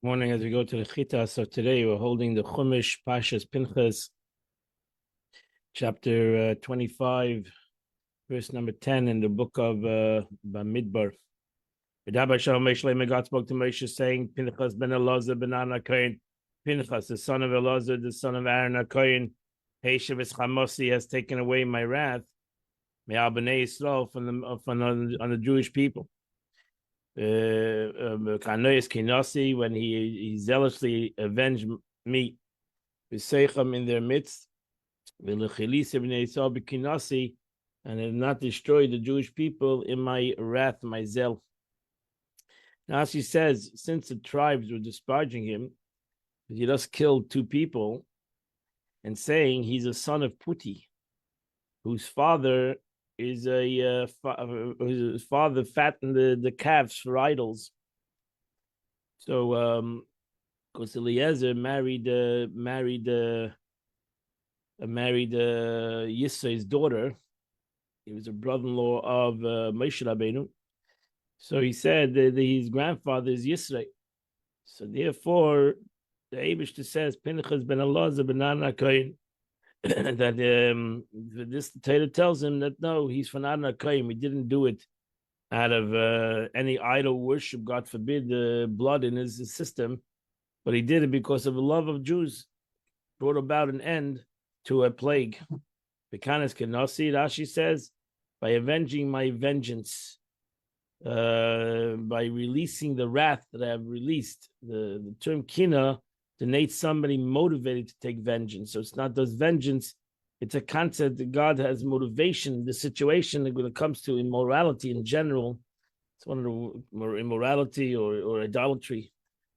Morning as we go to the Chita. So today we're holding the Chumash Pashas Pinchas, chapter 25, verse number 10 in the book of Bamidbar. God spoke to Moshe saying, Pinchas ben Elazar ben Aaron HaKohen, Pinchas, the son of Elazar, the son of Aaron HaKohen, Heshav Chamosi has taken away my wrath, Me'al Bnei Yisrael on the Jewish people. Kinasi, when he zealously avenged me, V'seichem in their midst, and have not destroyed the Jewish people in my wrath, my zeal. Now, as he says, since the tribes were disparaging him, he just killed two people, and saying he's a son of Puti, whose father is his father fattened the calves for idols. So, because Eliezer married Yisai's daughter. He was a brother-in-law of Moshe Rabbeinu. So he said that his grandfather is Yisrei. So therefore, the Eibishter says Pinchas ben Elazar ben Aaron HaKohen, that this the Torah tells him that no, he's from Aaron HaKohen. He didn't do it out of any idol worship, God forbid, blood in his system, but he did it because of the love of Jews. Brought about an end to a plague. Bekanas Kenasi, Rashi says, by avenging my vengeance, by releasing the wrath that I have released. The term kina denotes somebody motivated to take vengeance. So it's not just vengeance, it's a concept that God has motivation. The situation when it comes to immorality in general, it's one of the immorality or idolatry,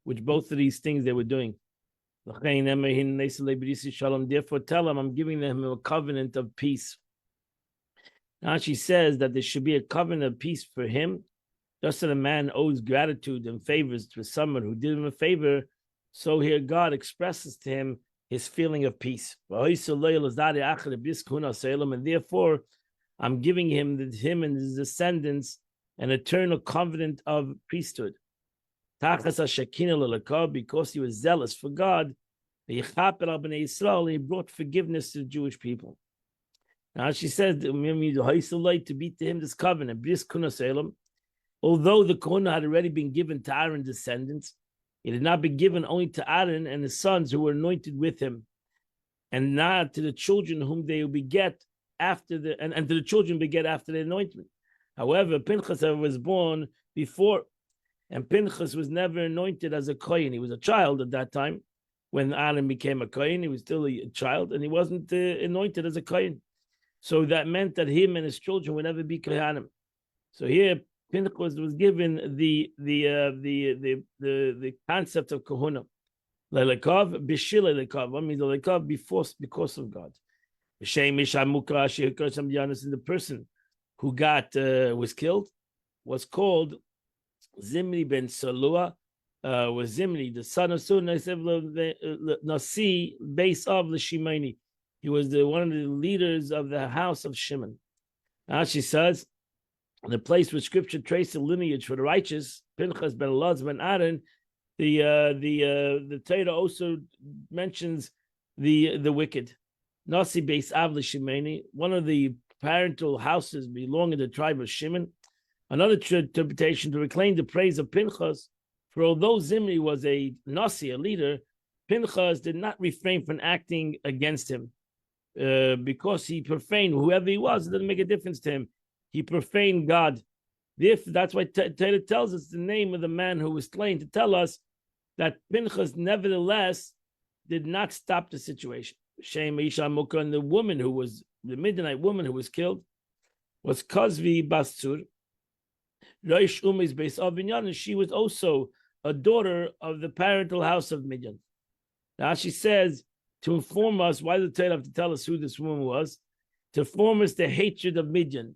which both of these things they were doing. Therefore, tell them I'm giving them a covenant of peace. Now she says that there should be a covenant of peace for him, just that a man owes gratitude and favors to someone who did him a favor. So here God expresses to him his feeling of peace. And therefore, I'm giving him and his descendants an eternal covenant of priesthood. Because he was zealous for God, he brought forgiveness to the Jewish people. Now she says, to be to him this covenant, although the Kohuna had already been given to Aaron's descendants, it had not been given only to Aaron and his sons who were anointed with him, and not to the children whom they will beget after and to the children beget after the anointment. However, Pinchas was born before, and Pinchas was never anointed as a Kohen. He was a child at that time. When Aaron became a Kohen, he was still a child, and he wasn't anointed as a Kohen. So that meant that him and his children would never be Kohanim. So here, Pinchas was given the concept of Kohuna. Lelekov b'shil lelekov. What means lelekov? Because of God. The person who was killed was called Zimri ben Salua. Was Zimri the son of Sun Nasi, base of the Shimoni. He was one of the leaders of the house of Shimon. Now she says, the place where Scripture traces the lineage for the righteous, Pinchas ben Elazar ben Aaron, the Torah also mentions the wicked. Nasi Beis Av Shimoni, one of the parental houses belonging to the tribe of Shimon. Another interpretation to reclaim the praise of Pinchas, for although Zimri was a Nasi, a leader, Pinchas did not refrain from acting against him. Because he profaned whoever he was, it doesn't make a difference to him. He profaned God. That's why Torah tells us the name of the man who was slain, to tell us that Pinchas nevertheless did not stop the situation. Shem Isha Mukha, and the woman who was the Midianite woman who was killed was Kozvi Bastur. Roish Umis Beis Avinyan, and she was also a daughter of the parental house of Midian. Now she says, to inform us, why does the Torah have to tell us who this woman was? To inform us the hatred of Midian.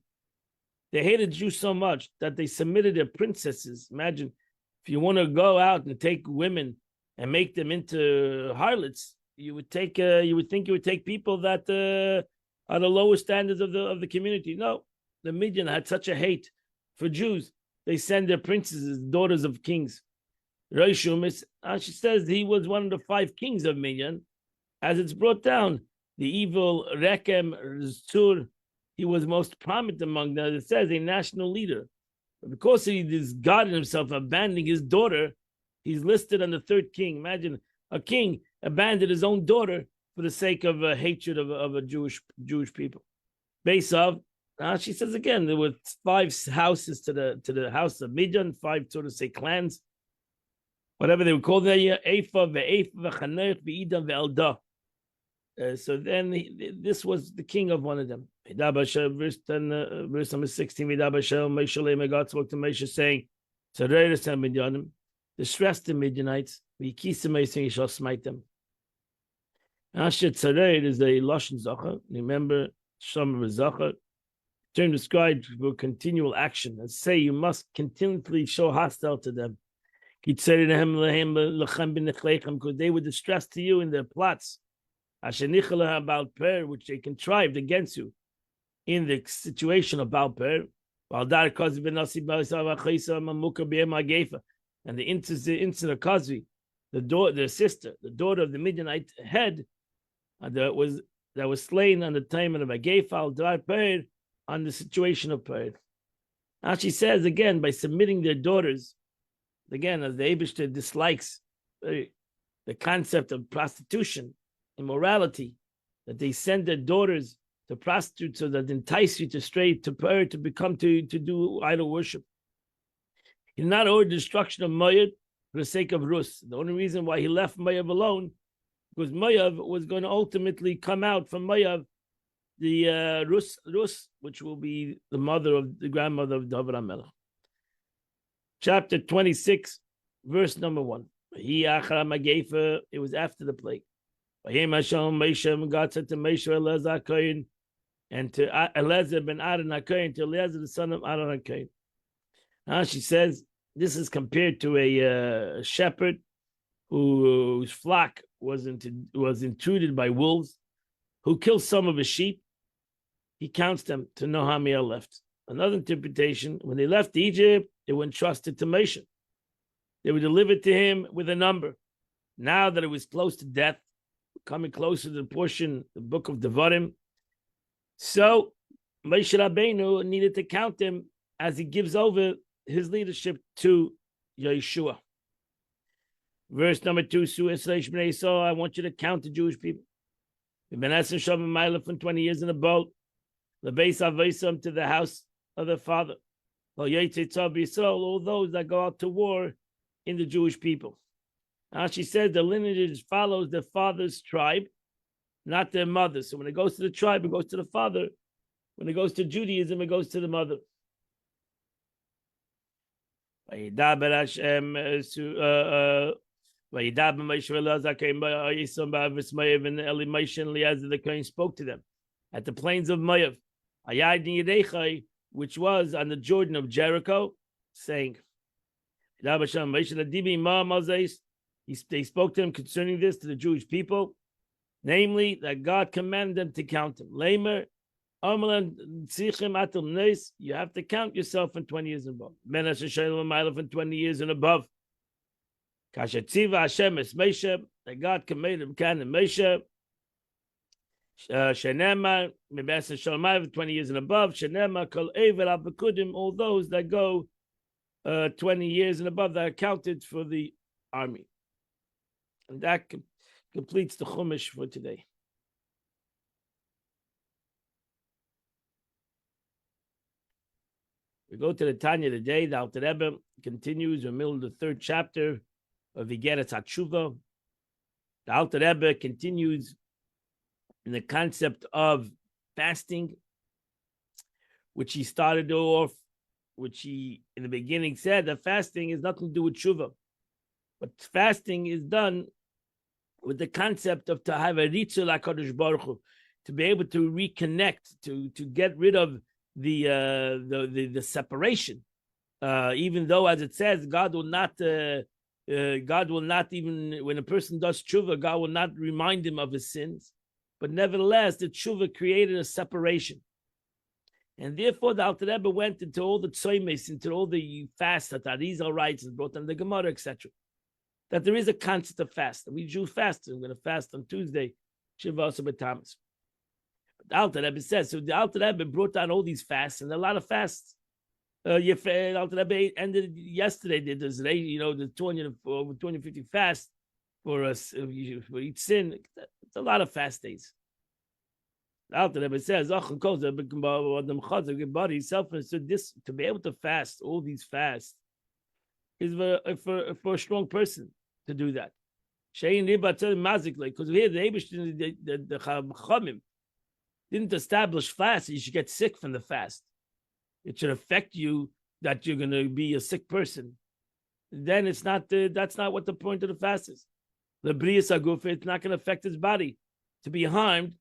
They hated Jews so much that they submitted their princesses. Imagine if you want to go out and take women and make them into harlots, you would think you would take people that are the lower standards of the community. No, the Midian had such a hate for Jews. They send their princesses, daughters of kings. Roishumis, and she says he was one of the 5 kings of Midian, as it's brought down. The evil Rechem Zur, he was most prominent among them. It says a national leader. But because he discarded himself, abandoning his daughter, he's listed on the 3rd king. Imagine a king abandoned his own daughter for the sake of hatred of a Jewish people. Base of, she says again, there were 5 houses to the house of Midian, 5 so to say clans, whatever they would call them. Ephah, Ve'ephah, Ve'chanerch, Ve'idam, Ve'eldah. So then this was the king of one of them. Verse number 16, God spoke to Moshe saying, distress the Midianites, he shall smite them. Asher Tzareir is a Lashon Zachar. Remember, Shomer Zachar. Term described for continual action. And say you must continually show hostile to them. Because they were distressed to you in their plots. About Per, which they contrived against you in the situation of Baal Per. And the incident of Kozvi, the sister, the daughter of the Midianite head, that was slain on the time of Agefal, Dar Per, on the situation of Per. Now she says again, by submitting their daughters, again, as the Eibishter dislikes the concept of prostitution, immorality, that they send their daughters to prostitutes so that entice you to stray to Per, to become to do idol worship. He did not order the destruction of Moab for the sake of Rus. The only reason why he left Moab alone, because Moab was going to ultimately come out from Moab, the Rus, which will be the grandmother of David HaMelech. Chapter 26, verse number 1. It was after the plague. God said to Moshe, Eleazar Kohen, and to Eleazar ben Aaron HaKohen, to Eleazar the son of Aaron HaKohen. Now she says this is compared to a shepherd whose flock was intruded by wolves, who kills some of his sheep. He counts them to know how many are left. Another interpretation: when they left Egypt, they were entrusted to Moshe. They were delivered to him with a number. Now that it was close to death, coming closer to the portion, the book of Devarim, so Moshe Rabbeinu needed to count them as he gives over his leadership to Yeshua. Verse number 2, so I want you to count the Jewish people. We've been asking Shavim Ma'ila for 20 years in a boat. The base of Vaisam to the house of their father. All those that go out to war in the Jewish people. Now she says the lineage follows their father's tribe, not their mother. So when it goes to the tribe, it goes to the father. When it goes to Judaism, it goes to the mother. The Kohen spoke to them at the plains of Moab, which was on the Jordan of Jericho, saying, they spoke to him concerning this to the Jewish people, namely that God commanded them to count them. You have to count yourself from 20 years and above. From 20 years and above. That God commanded him, Moshe. Shenema, 20 years and above. Shenema, Kol Evel Abakudim, all those that go 20 years and above that are counted for the army. And that completes the Chumash for today. We go to the Tanya today. The Alter Rebbe continues in the middle of the 3rd chapter of Igeret HaTshuva. The Alter Rebbe continues in the concept of fasting, which he started off, which he in the beginning said that fasting has nothing to do with tshuva, but fasting is done with the concept of to have a ritzul HaKadosh Baruch Hu, to be able to reconnect, to get rid of the separation. Even though, as it says, God will not even, when a person does tshuva, God will not remind him of his sins. But nevertheless, the tshuva created a separation. And therefore, the Alter Rebbe went into all the tzoymes, into all the fasts that Arizal writes and brought on the Gemara, etc. that there is a concept of fast. We Jews fast. I'm going to fast on Tuesday, Shiva Asa B'Tammuz. The Alter Rebbe says, so the Alter Rebbe brought down all these fasts, and a lot of fasts. Alter Rebbe ended yesterday. There's the 250 fast for us for each sin. It's a lot of fast days. The Alter Rebbe says, body self. So this to be able to fast all these fasts is for a strong person to do that. Because here the Chachamim didn't establish fast. You should get sick from the fast. It should affect you that you're going to be a sick person. Then it's not. That's not what the point of the fast is. The Brias Aguf, it's not going to affect his body to be harmed.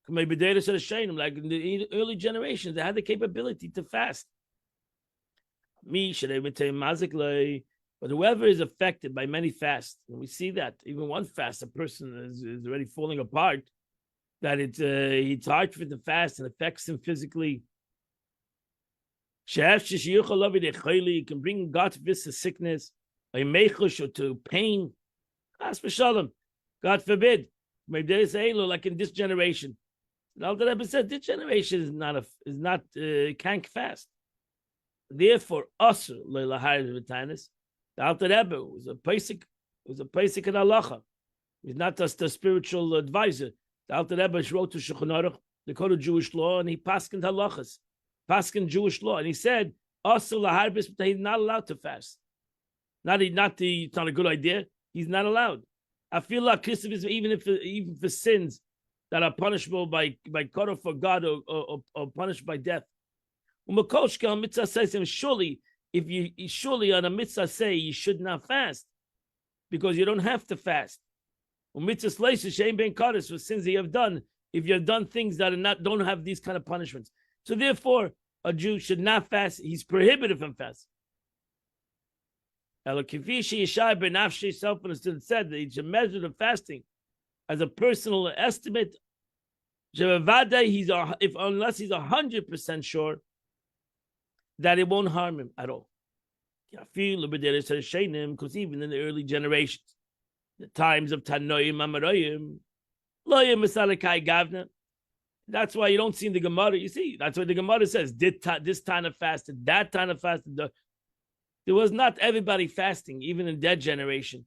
Maybe like in the early generations, they had the capability to fast. But whoever is affected by many fasts, and we see that even one fast, a person is already falling apart, that it's hard for the fast and affects him physically. You can bring God to visit sickness, or to pain. God forbid. Maybe they say, like in this generation. The Alter Rebbe said this generation is not can't fast. Therefore, usher the Alter Rebbe was a basic in halacha. He's not just the spiritual advisor. The Alter Rebbe wrote to Shulchan Aruch, the code of Jewish law, and he paskined halachas, paskined Jewish law, and he said, usher laharbis, but he's not allowed to fast. It's not a good idea. He's not allowed. I feel like Christmas, even for sins that are punishable by Korah for God or punished by death. Surely on a mitzvah say you should not fast because you don't have to fast. For sins that you have done, if you have done things that don't have these kind of punishments. So therefore, a Jew should not fast. He's prohibited from fasting. Self-understood said that he should measure the fasting as a personal estimate. Unless he's 100% sure that it won't harm him at all. Because even in the early generations, the times of Tanoim Amarayim, that's why you don't see in the Gemara. You see, that's what the Gemara says. This time of fasted, that time of fasted. There was not everybody fasting, even in that generation.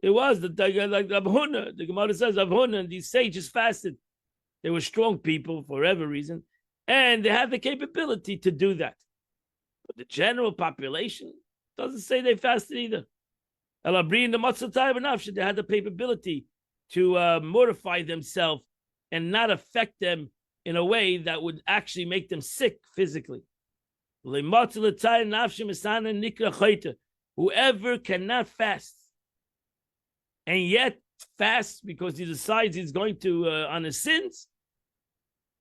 It was like Rav Huna. The Gemara says Rav Huna and these sages fasted. They were strong people for whatever reason, and they had the capability to do that. But the general population doesn't say they fasted either. Elabri in the Matzah time enough, they had the capability to mortify themselves and not affect them in a way that would actually make them sick physically. Whoever cannot fast and yet fast because he decides he's going to on his sins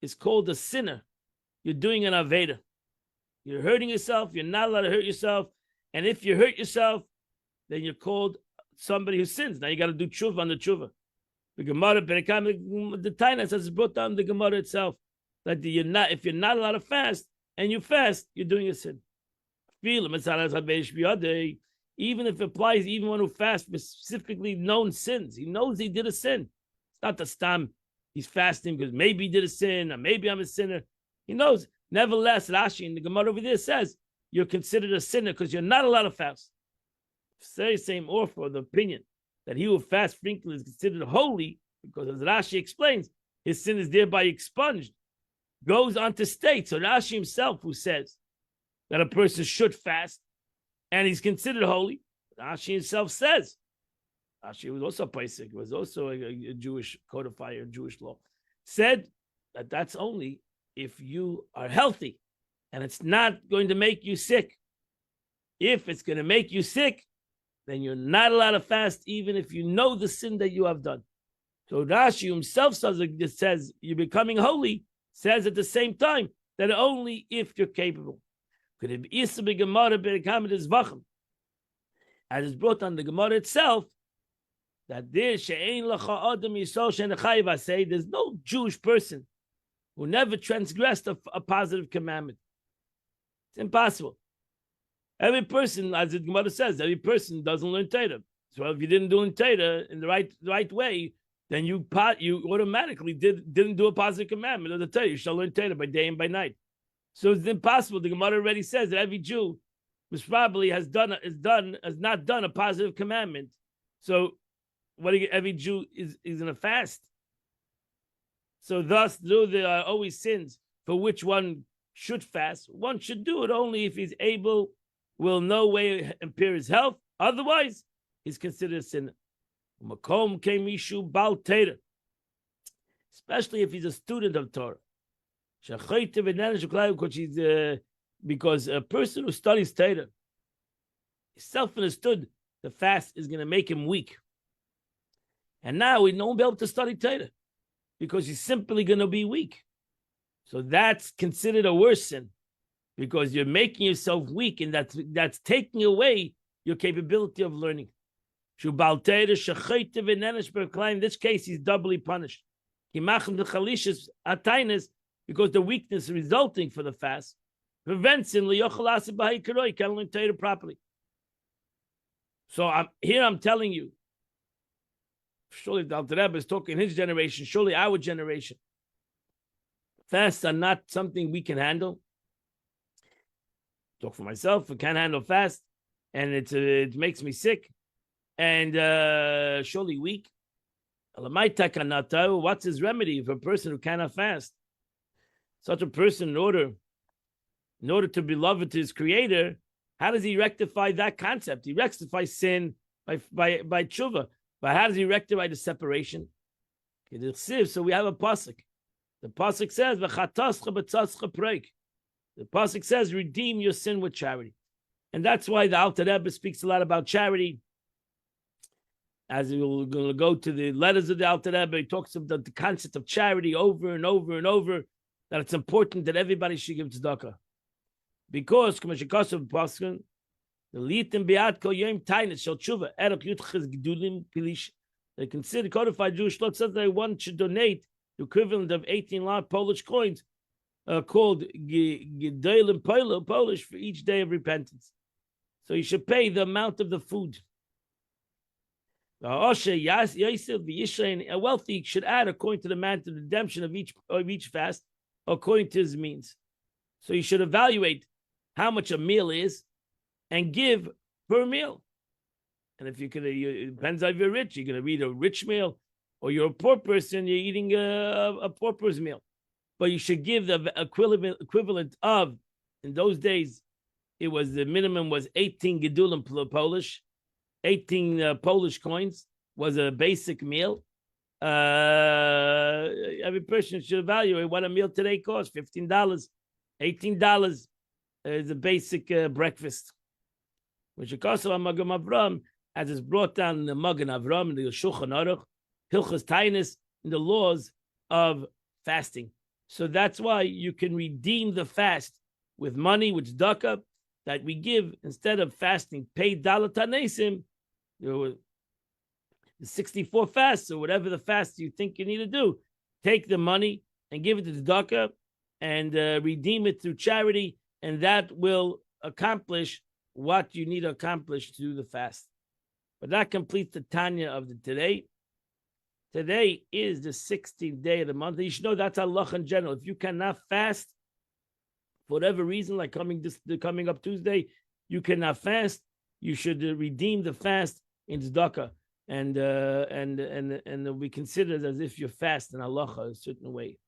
is called a sinner. You're doing an aveda. You're hurting yourself. You're not allowed to hurt yourself. And if you hurt yourself, then you're called somebody who sins. Now you got to do tshuva on the tshuva. The Gemara, the Taina says it's brought down the Gemara itself that if you're not allowed to fast and you fast, you're doing a sin. Even if it applies, even one who fasts for specifically known sins, he knows he did a sin. It's not the stam. He's fasting because maybe he did a sin or maybe I'm a sinner. He knows. Nevertheless, Rashi in the Gemara over there says you're considered a sinner because you're not allowed to fast. Very same author of the opinion that he who fasts frequently is considered holy because, as Rashi explains, his sin is thereby expunged. Goes on to state, so Rashi himself who says that a person should fast and he's considered holy, Rashi himself says, Rashi was also Paisik, was also a Jewish codifier, Jewish law, said that that's only if you are healthy and it's not going to make you sick. If it's going to make you sick, then you're not allowed to fast even if you know the sin that you have done. So Rashi himself says you're becoming holy, says at the same time that only if you're capable. As it's brought on the Gemara itself, that there's no Jewish person who never transgressed a positive commandment. It's impossible. Every person, as the Gemara says, every person doesn't learn Torah. So if you didn't do in Torah in the right way, then you automatically didn't do a positive commandment of the Torah. You shall learn Torah by day and by night. So it's impossible. The Gemara already says that every Jew was probably has not done a positive commandment. So every Jew is in a fast. So thus, though there are always sins for which one should fast, one should do it only if he's able, will no way impair his health. Otherwise, he's considered a sinner. Makom kemishu bal Torah, especially if he's a student of Torah. Because a person who studies Torah, self-understood, the fast is going to make him weak. And now he won't be able to study Torah because he's simply going to be weak. So that's considered a worse sin because you're making yourself weak, and that's taking away your capability of learning. In this case, he's doubly punished. Because the weakness resulting for the fast prevents him. He can't learn Torah properly. So I'm telling you, surely the Alter Rebbe is talking his generation, surely our generation. Fasts are not something we can handle. Talk for myself, I can't handle fast, and it makes me sick, and surely weak. What's his remedy for a person who cannot fast? Such a person, in order to be beloved to his Creator, how does he rectify that concept? He rectifies sin by tshuva. But how does he rectify the separation? So we have a pasuk. The pasuk says, the pasuk says, redeem your sin with charity. And that's why the Alter Rebbe speaks a lot about charity. As we're going to go to the letters of the Alter Rebbe, he talks about the concept of charity over and over and over, that it's important that everybody should give tzedakah. Because, the litim biat kol yom tainis shel tshuva erech yutches gedulim pilish. They consider codified Jewish law says that one should donate the equivalent of 18 large Polish coins, called gedulim Polish, for each day of repentance. So you should pay the amount of the food. A wealthy should add according to the amount of redemption of each fast, according to his means. So you should evaluate how much a meal is and give per meal. And if it depends if you're rich, you're going to eat a rich meal, or you're a poor person, you're eating a pauper's meal. But you should give the equivalent of, in those days, the minimum was 18 gedulim Polish, 18 Polish coins was a basic meal. Every person should evaluate what a meal today costs: $15, $18 is a basic breakfast. Which costs on Magen Avram, as is brought down in the Magen Avram, in the Shulchan Aruch, Hilchos Tainis, in the laws of fasting. So that's why you can redeem the fast with money, with tzedakah, that we give instead of fasting paid dalat hanesim, the 64 fasts or whatever the fast you think you need to do. Take the money and give it to tzedakah and redeem it through charity, and that will accomplish what you need to accomplish to do the fast. But that completes the Tanya of the today. Today is the 16th day of the month. You should know that's halacha in general. If you cannot fast for whatever reason, like coming up Tuesday, you cannot fast, you should redeem the fast in tzedakah, and we consider it as if you fast in halacha a certain way.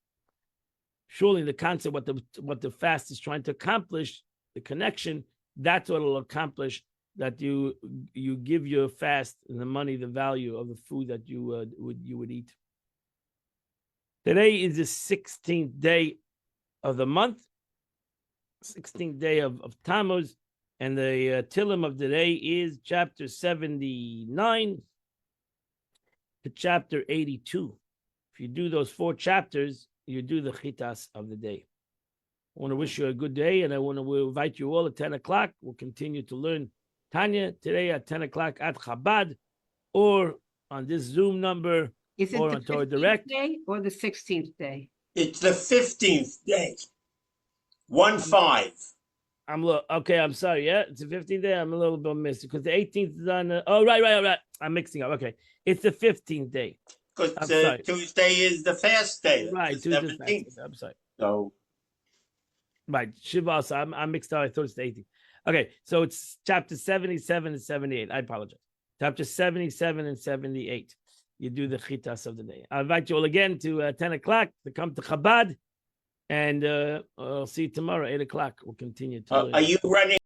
Surely the concept, what the fast is trying to accomplish, the connection, that's what it'll accomplish, that you give your fast and the money, the value of the food that you would eat. Today is the 16th day of the month, 16th day of Tammuz, and the Tillim of the day is chapter 79 to chapter 82. If you do those 4 chapters, you do the chitas of the day. I want to wish you a good day, and I want to invite you all at 10 o'clock. We'll continue to learn Tanya today at 10 o'clock at Chabad, or on this Zoom number, Is it or the on Torah 15th Direct. day or the 16th day? It's the 15th day. 1-5. Okay. I'm sorry. Yeah, it's the 15th day. I'm a little bit missed because the 18th is on. Right. I'm mixing up. Okay, it's the 15th day. Because Tuesday is the fast day. Right, The Tuesday's 17th. fast. I'm sorry. So Right, Shiva. So I'm mixed up. I thought it's the 18th. Okay, so it's chapter 77 and 78. I apologize. Chapter 77 and 78. You do the chitas of the day. I invite you all again to 10 o'clock to come to Chabad. And I'll see you tomorrow, 8 o'clock. We'll continue to. are you running?